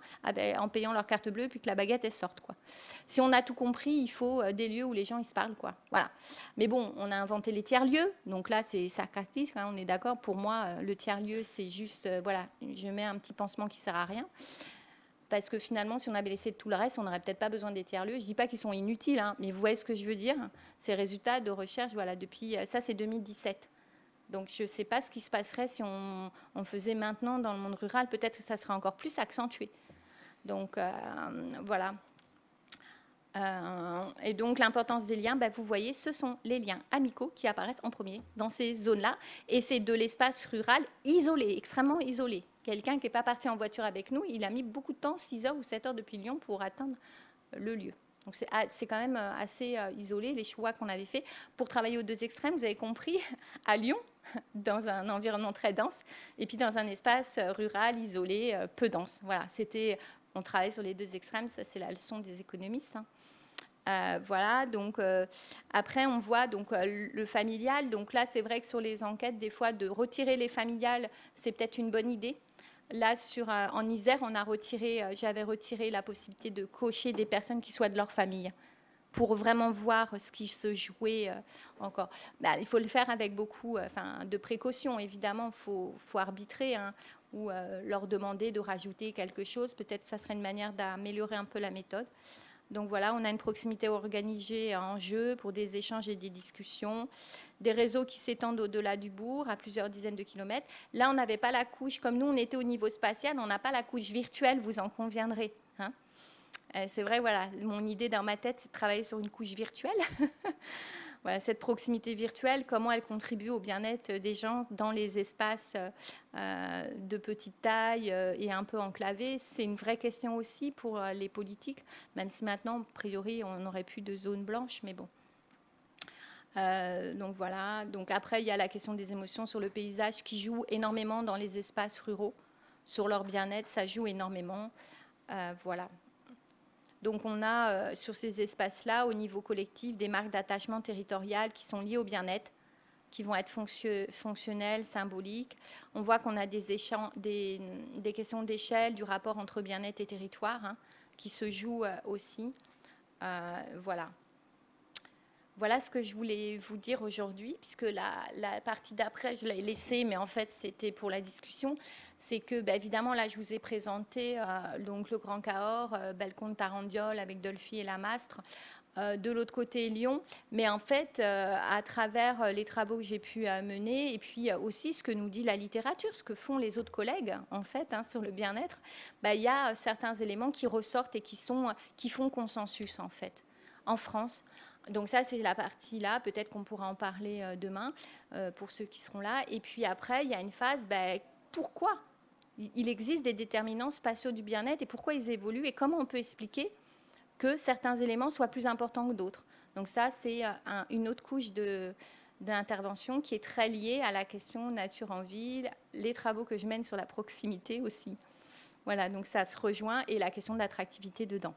en payant leur carte bleue, puis que la baguette, elle sorte, quoi. Si on a tout compris, il faut des lieux où les gens, ils se parlent, quoi. Voilà. Mais bon, on a inventé les tiers-lieux, donc là, c'est sarcastique, on est d'accord. Pour moi, le tiers-lieu, c'est juste, je mets un petit pansement qui ne sert à rien. Parce que finalement, si on avait laissé tout le reste, on n'aurait peut-être pas besoin des tiers-lieux. Je ne dis pas qu'ils sont inutiles, mais vous voyez ce que je veux dire. Ces résultats de recherche, depuis, ça c'est 2017. Donc je ne sais pas ce qui se passerait si on faisait maintenant dans le monde rural. Peut-être que ça serait encore plus accentué. Donc voilà. Et donc l'importance des liens, vous voyez, ce sont les liens amicaux qui apparaissent en premier dans ces zones-là. Et c'est de l'espace rural isolé, extrêmement isolé. Quelqu'un qui n'est pas parti en voiture avec nous, il a mis beaucoup de temps, 6 heures ou 7 heures depuis Lyon pour atteindre le lieu. Donc c'est quand même assez isolé, les choix qu'on avait faits. Pour travailler aux deux extrêmes, vous avez compris, à Lyon, dans un environnement très dense, et puis dans un espace rural, isolé, peu dense. Voilà, on travaille sur les deux extrêmes, ça c'est la leçon des économistes. Voilà, donc après on voit donc, le familial. Donc là, c'est vrai que sur les enquêtes, des fois, de retirer les familiales, c'est peut-être une bonne idée. Là, en Isère, j'avais retiré la possibilité de cocher des personnes qui soient de leur famille pour vraiment voir ce qui se jouait encore. Il faut le faire avec beaucoup de précaution, évidemment. Il faut arbitrer ou leur demander de rajouter quelque chose. Peut-être que ça serait une manière d'améliorer un peu la méthode. Donc voilà, on a une proximité organisée en jeu pour des échanges et des discussions, des réseaux qui s'étendent au-delà du bourg, à plusieurs dizaines de kilomètres. Là, on n'avait pas la couche, comme nous, on était au niveau spatial, on n'a pas la couche virtuelle, vous en conviendrez. C'est vrai, voilà, mon idée dans ma tête, c'est de travailler sur une couche virtuelle. Voilà, cette proximité virtuelle, comment elle contribue au bien-être des gens dans les espaces de petite taille et un peu enclavés. C'est une vraie question aussi pour les politiques, même si maintenant, a priori, on n'aurait plus de zone blanche, mais bon. Donc voilà. Donc après, il y a la question des émotions sur le paysage qui joue énormément dans les espaces ruraux. Sur leur bien-être, ça joue énormément. Voilà. Donc on a sur ces espaces-là, au niveau collectif, des marques d'attachement territorial qui sont liées au bien-être, qui vont être fonctionnelles, symboliques. On voit qu'on a des questions d'échelle, du rapport entre bien-être et territoire, qui se jouent aussi. Voilà. Voilà ce que je voulais vous dire aujourd'hui, puisque la partie d'après, je l'ai laissée, mais en fait, c'était pour la discussion. C'est que, évidemment, là, je vous ai présenté donc le Grand Cahors, Bellecombe de Tarandiol avec Dolphy et Lamastre, de l'autre côté, Lyon. Mais en fait, à travers les travaux que j'ai pu mener, et puis aussi ce que nous dit la littérature, ce que font les autres collègues, en fait, sur le bien-être, il y a certains éléments qui ressortent et qui font consensus, en fait, en France. Donc ça, c'est la partie-là. Peut-être qu'on pourra en parler demain pour ceux qui seront là. Et puis après, il y a une phase, pourquoi il existe des déterminants spatiaux du bien-être et pourquoi ils évoluent et comment on peut expliquer que certains éléments soient plus importants que d'autres. Donc ça, c'est une autre couche d'intervention qui est très liée à la question nature en ville, les travaux que je mène sur la proximité aussi. Voilà, donc ça se rejoint et la question de l'attractivité dedans.